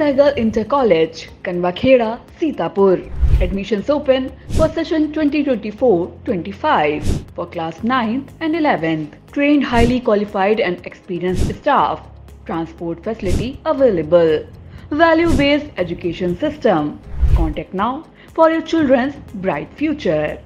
Saigal Inter College, Kanwakheda, Sitapur. Admissions open for session 2024-25 for class 9th and 11th. Trained, highly qualified and experienced staff. Transport facility available. Value-based education system. Contact now for your children's bright future.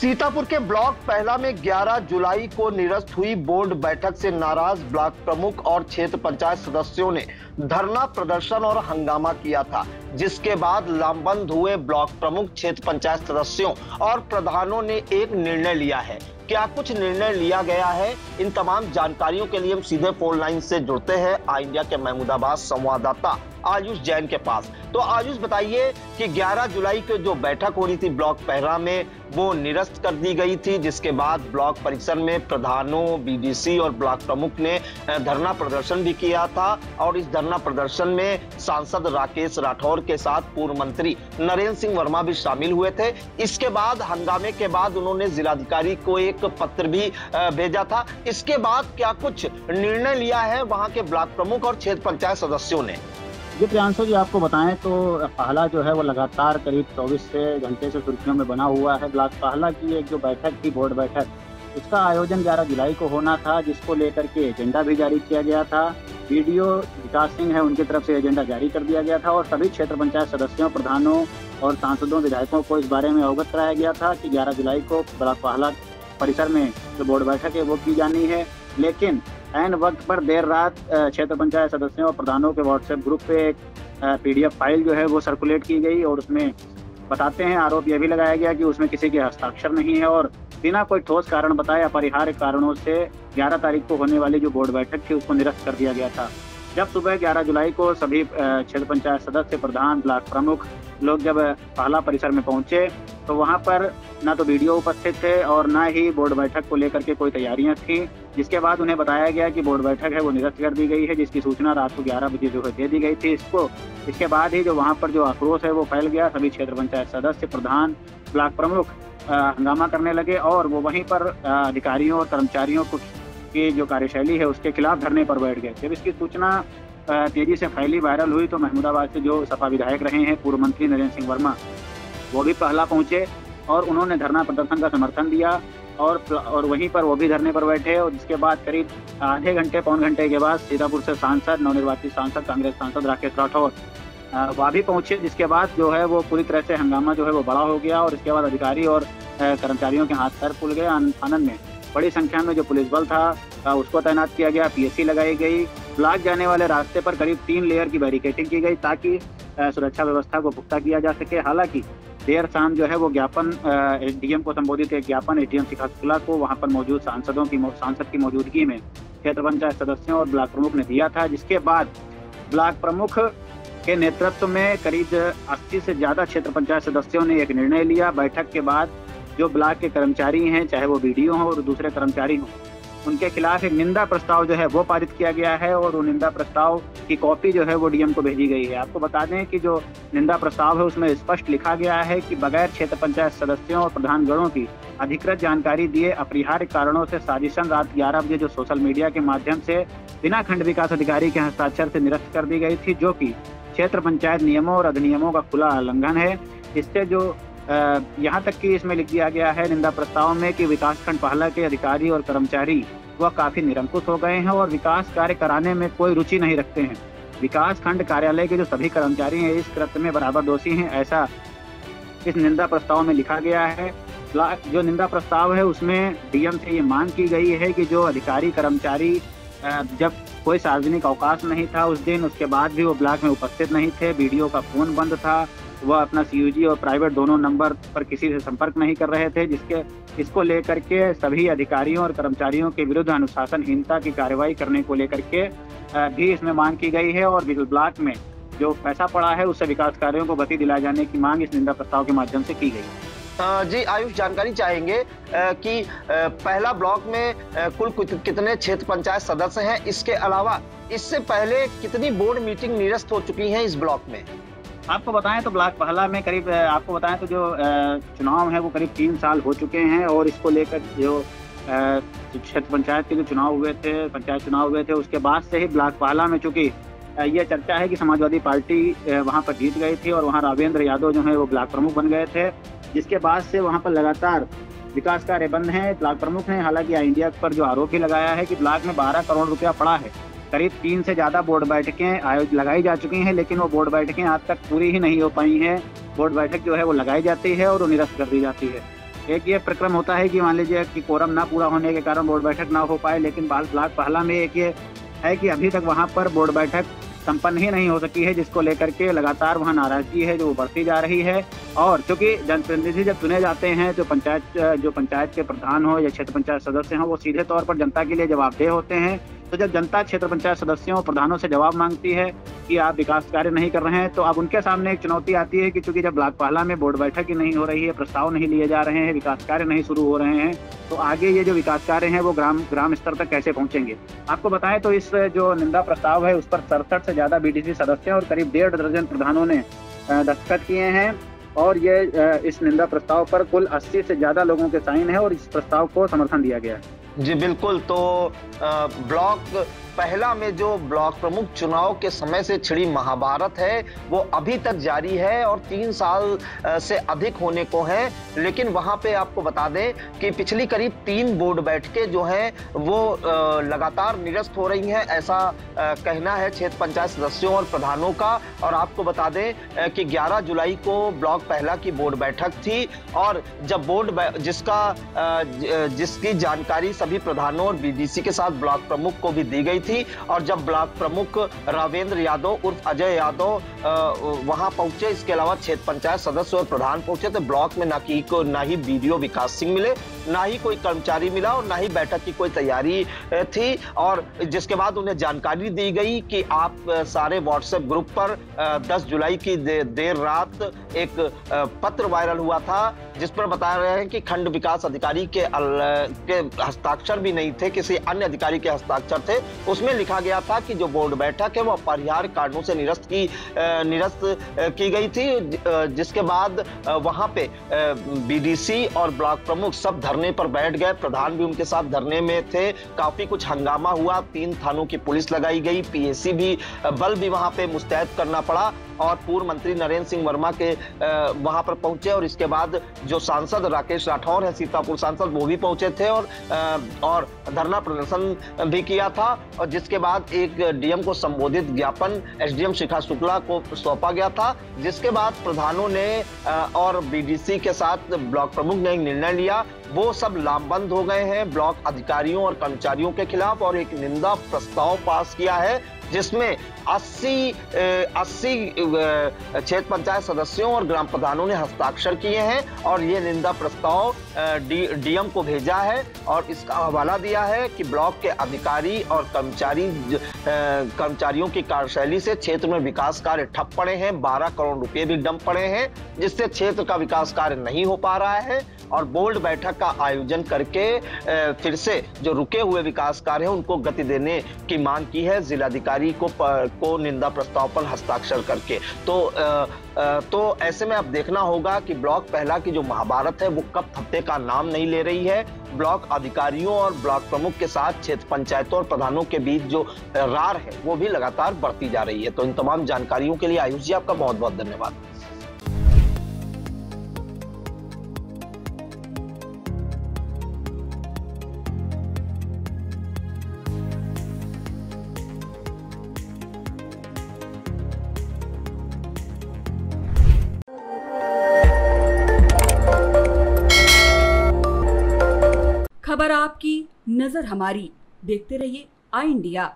Sitapur के block पहला में 11 जुलाई को निरस्त हुई board बैठक से नाराज block प्रमुख और क्षेत्र पंचायत सदस्यों ने धरना प्रदर्शन और हंगामा किया था, जिसके बाद लामबंद हुए ब्लॉक प्रमुख, क्षेत्र पंचायत सदस्यों और प्रधानों ने एक निर्णय लिया है। क्या कुछ निर्णय लिया गया है, इन तमाम जानकारियों के लिए हम सीधे फोन लाइन से जुड़ते हैं आई इंडिया के महमूदाबाद संवाददाता आयुष जैन के पास। तो आयुष, बताइए कि 11 जुलाई को जो बैठक हो रही थी ब्लॉक पहरा में, वो निरस्त कर दी गई थी, जिसके बाद ब्लॉक परिसर में प्रधानों, बीडीसी और ब्लॉक प्रमुख ने धरना प्रदर्शन भी किया था और इस धरना प्रदर्शन में सांसद राकेश राठौर के साथ पूर्व मंत्री नरेंद्र सिंह वर्मा भी शामिल हुए थे। इसके बाद हंगामे के बाद उन्होंने जिलाधिकारी को एक पत्र भी भेजा था। इसके बाद क्या कुछ निर्णय लिया है वहां के ब्लॉक प्रमुख और क्षेत्र पंचायत सदस्यों ने? जी प्रियांशु जी, आपको बताएं तो पहला जो है वो लगातार करीब 24 घंटे से सुर्खियों में बना हुआ है। ब्लॉक पहला की एक जो बैठक थी, बोर्ड बैठक, उसका आयोजन 11 जुलाई को होना था, जिसको लेकर के एजेंडा भी जारी किया गया था। बीडीओ विकास सिंह है, उनकी तरफ से एजेंडा जारी कर दिया गया था और सभी क्षेत्र पंचायत सदस्यों, प्रधानों और सांसदों, विधायकों को इस बारे में अवगत कराया गया था कि 11 जुलाई को ब्लॉक पहला परिसर में जो बोर्ड बैठक है वो की जानी है। लेकिन ऐन वक्त पर देर रात क्षेत्र पंचायत सदस्यों और प्रधानों के व्हाट्सएप ग्रुप पे एक PDF फाइल जो है वो सर्कुलेट की गई और उसमें बताते हैं, आरोप यह भी लगाया गया कि उसमें किसी के हस्ताक्षर नहीं है और बिना कोई ठोस कारण बताए अपरिहार्य कारणों से 11 तारीख को होने वाली जो बोर्ड बैठक थी उसको निरस्त कर दिया गया था। जब सुबह 11 जुलाई को सभी क्षेत्र पंचायत सदस्य, प्रधान, ब्लॉक प्रमुख लोग जब पहला परिसर में पहुंचे तो वहां पर ना तो वीडियो उपस्थित थे और ना ही बोर्ड बैठक को लेकर के कोई तैयारियां थी, जिसके बाद उन्हें बताया गया कि बोर्ड बैठक है वो निरस्त कर दी गई है, जिसकी सूचना रात को 11 बजे जो है दे दी गई थी। इसके बाद ही जो वहां पर जो आक्रोश है वो फैल गया। सभी क्षेत्र पंचायत सदस्य, प्रधान, ब्लॉक प्रमुख हंगामा करने लगे और वो वहीं पर अधिकारियों और कर्मचारियों की जो कार्यशैली है उसके खिलाफ धरने पर बैठ गए। जब इसकी सूचना तेजी से फैली, वायरल हुई, तो महमूदाबाद से जो सपा विधायक रहे हैं पूर्व मंत्री नरेंद्र सिंह वर्मा, वो भी पहला पहुंचे और उन्होंने धरना प्रदर्शन का समर्थन दिया और वहीं पर वो भी धरने पर बैठे और जिसके बाद करीब आधे घंटे, पौन घंटे के बाद सीतापुर से सांसद, नवनिर्वाचित सांसद, कांग्रेस सांसद राकेश राठौर वह भी पहुंचे, जिसके बाद जो है वो पूरी तरह से हंगामा जो है वो बड़ा हो गया और इसके बाद अधिकारी और कर्मचारियों के हाथ पैर फूल गए। आनंद में बड़ी संख्या में जो पुलिस बल था उसको तैनात किया गया, PSC लगाई गई। ब्लॉक जाने वाले रास्ते पर करीब 3 लेयर की बैरिकेडिंग की गई ताकि सुरक्षा व्यवस्था को पुख्ता किया जा सके। हालांकि देर शाम जो है वो ज्ञापन SDM को संबोधित एक ज्ञापन SDM शिखातुल्ला को वहां पर मौजूद सांसद की मौजूदगी में क्षेत्र पंचायत सदस्यों और ब्लॉक प्रमुख ने दिया था, जिसके बाद ब्लॉक प्रमुख के नेतृत्व में करीब 80 से ज्यादा क्षेत्र पंचायत सदस्यों ने एक निर्णय लिया। बैठक के बाद जो ब्लॉक के कर्मचारी हैं, चाहे वो BDO हो और दूसरे कर्मचारी हों, उनके खिलाफ एक निंदा प्रस्ताव जो है वो पारित किया गया है और वो निंदा प्रस्ताव की कॉपी जो है वो DM को भेजी गई है। आपको बता दें कि जो निंदा प्रस्ताव है उसमें स्पष्ट लिखा गया है कि बगैर क्षेत्र पंचायत सदस्यों और प्रधानगणों की अधिकृत जानकारी दिए अपरिहार्य कारणों से साजिशन रात 11 बजे जो सोशल मीडिया के माध्यम से बिना खंड विकास अधिकारी के हस्ताक्षर से निरस्त कर दी गई थी, जो कि क्षेत्र पंचायत नियमों और अधिनियमों का खुला उल्लंघन है। इससे जो यहाँ तक कि इसमें लिख दिया गया है निंदा प्रस्ताव में कि विकासखंड पहला के अधिकारी और कर्मचारी वह काफी निरंकुश हो गए हैं और विकास कार्य कराने में कोई रुचि नहीं रखते हैं। विकास खंड कार्यालय के जो सभी कर्मचारी हैं इस कृत्य में बराबर दोषी हैं, ऐसा इस निंदा प्रस्ताव में लिखा गया है। जो निंदा प्रस्ताव है उसमें DM से ये मांग की गई है कि जो अधिकारी कर्मचारी जब कोई सार्वजनिक अवकाश नहीं था उस दिन, उसके बाद भी वो ब्लॉक में उपस्थित नहीं थे, BDO का फोन बंद था, वह अपना CUG और प्राइवेट दोनों नंबर पर किसी से संपर्क नहीं कर रहे थे, इसको लेकर के सभी अधिकारियों और कर्मचारियों के विरुद्ध अनुशासनहीनता की कार्रवाई करने को लेकर के भी इसमें मांग की गई है और ब्लॉक में जो पैसा पड़ा है उससे विकास कार्यों को गति दिलाए जाने की मांग इस निंदा प्रस्ताव के माध्यम से की गई। जी आयुष, जानकारी चाहेंगे कि पहला ब्लॉक में कुल कितने क्षेत्र पंचायत सदस्य हैं, इसके अलावा इससे पहले कितनी बोर्ड मीटिंग निरस्त हो चुकी हैं इस ब्लॉक में? आपको बताएं तो ब्लॉक पहला में करीब आपको बताएं तो जो चुनाव है वो करीब 3 साल हो चुके हैं, और इसको लेकर जो क्षेत्र पंचायत के जो चुनाव हुए थे, पंचायत चुनाव हुए थे, उसके बाद से ही ब्लॉक पहला में चूंकि ये चर्चा है कि समाजवादी पार्टी वहाँ पर जीत गई थी और वहाँ रावेंद्र यादव जो है वो ब्लॉक प्रमुख बन गए थे, जिसके बाद से वहाँ पर लगातार विकास कार्य बंद हैं। ब्लॉक प्रमुख ने हालांकि इंडिया पर जो आरोप ही लगाया है कि ब्लॉक में 12 करोड़ रुपया पड़ा है, करीब 3 से ज़्यादा बोर्ड बैठकें लगाई जा चुकी हैं, लेकिन वो बोर्ड बैठकें आज तक पूरी ही नहीं हो पाई हैं। बोर्ड बैठक जो है वो लगाई जाती है और वो निरस्त कर दी जाती है। एक ये प्रक्रम होता है कि मान लीजिए कि कोरम ना पूरा होने के कारण बोर्ड बैठक ना हो पाए, लेकिन ब्लॉक पहला में एक ये है कि अभी तक वहाँ पर बोर्ड बैठक संपन्न ही नहीं हो सकी है, जिसको लेकर के लगातार वहाँ नाराजगी है जो बढ़ती जा रही है। और चूंकि जनप्रतिनिधि जब चुने जाते हैं तो पंचायत के प्रधान हो या क्षेत्र पंचायत सदस्य हो, वो सीधे तौर पर जनता के लिए जवाबदेह होते हैं। तो जब जनता क्षेत्र पंचायत सदस्यों और प्रधानों से जवाब मांगती है कि आप विकास कार्य नहीं कर रहे हैं, तो अब उनके सामने एक चुनौती आती है कि चूंकि जब ब्लॉक पहला में बोर्ड बैठक ही नहीं हो रही है, प्रस्ताव नहीं लिए जा रहे हैं, विकास कार्य नहीं शुरू हो रहे हैं, तो आगे ये जो विकास कार्य हैं वो ग्राम स्तर तक कैसे पहुंचेंगे। आपको बताएं तो इस जो निंदा प्रस्ताव है उस पर 67 से ज्यादा BDC सदस्य और करीब 1.5 दर्जन प्रधानों ने दस्तखत किए हैं, और ये इस निंदा प्रस्ताव पर कुल 80 से ज्यादा लोगों के साइन है और इस प्रस्ताव को समर्थन दिया गया है। जी बिल्कुल। तो ब्लॉक पहला में जो ब्लॉक प्रमुख चुनाव के समय से छिड़ी महाभारत है वो अभी तक जारी है और 3 साल से अधिक होने को है। लेकिन वहां पे आपको बता दें कि पिछली करीब 3 बोर्ड बैठकें जो हैं वो लगातार निरस्त हो रही हैं, ऐसा कहना है क्षेत्र पंचायत सदस्यों और प्रधानों का। और आपको बता दें कि 11 जुलाई को ब्लॉक पहला की बोर्ड बैठक थी, और जब जिसकी जानकारी सभी प्रधानों और BDC के साथ ब्लॉक प्रमुख को भी दी गई थी, और जब ब्लॉक प्रमुख रावेंद्र यादव उर्फ अजय यादव वहां पहुंचे, इसके अलावा क्षेत्र पंचायत सदस्य और प्रधान पहुंचे, तो ब्लॉक में ना ही BDO विकास सिंह मिले, ना ही कोई कर्मचारी मिला और ना ही बैठक की कोई तैयारी थी। और जिसके बाद उन्हें जानकारी दी गई कि आप सारे व्हाट्सएप ग्रुप पर 10 जुलाई की देर रात एक पत्र वायरल हुआ था जिस पर बता रहे हैं कि खंड विकास अधिकारी के हस्ताक्षर भी नहीं थे, किसी अन्य अधिकारी के हस्ताक्षर थे। उसमें लिखा गया था कि जो बोर्ड बैठक है वो अपरिहार्य कारणों से निरस्त की गई थी, जिसके बाद वहां पे BDC और ब्लॉक प्रमुख सब धरने पर बैठ गए, प्रधान भी उनके साथ धरने में थे। काफी कुछ हंगामा हुआ, 3 थानों की पुलिस लगाई गई, PAC भी बल भी वहां पे मुस्तैद करना पड़ा, और पूर्व मंत्री नरेंद्र सिंह वर्मा के वहां पर पहुंचे। और इसके बाद जो सांसद राकेश राठौर है, सीतापुर सांसद, वो भी पहुंचे थे और धरना प्रदर्शन भी किया था। और जिसके बाद एक DM को संबोधित ज्ञापन SDM शिखा शुक्ला को सौंपा गया था, जिसके बाद प्रधानों ने और BDC के साथ ब्लॉक प्रमुख ने एक निर्णय लिया। वो सब लामबंद हो गए हैं ब्लॉक अधिकारियों और कर्मचारियों के खिलाफ, और एक निंदा प्रस्ताव पास किया है जिसमें 80 क्षेत्र पंचायत सदस्यों और ग्राम प्रधानों ने हस्ताक्षर किए हैं। और ये निंदा प्रस्ताव DM को भेजा है और इसका हवाला दिया है कि ब्लॉक के अधिकारी और कर्मचारियों की कार्यशैली से क्षेत्र में विकास कार्य ठप पड़े हैं, 12 करोड़ रुपए भी डंप पड़े हैं, जिससे क्षेत्र का विकास कार्य नहीं हो पा रहा है। और बोर्ड बैठक का आयोजन करके फिर से जो रुके हुए विकास कार्य है उनको गति देने की मांग की है जिलाधिकारी को निंदा प्रस्ताव पर हस्ताक्षर करके। तो ऐसे में अब देखना होगा कि ब्लॉक पहला की जो महाभारत है वो कब थप्पे का नाम नहीं ले रही है। ब्लॉक अधिकारियों और ब्लॉक प्रमुख के साथ क्षेत्र पंचायतों और प्रधानों के बीच जो रार है वो भी लगातार बढ़ती जा रही है। तो इन तमाम जानकारियों के लिए आयुष जी आपका बहुत बहुत धन्यवाद। खबर आपकी, नजर हमारी। देखते रहिए आई इंडिया।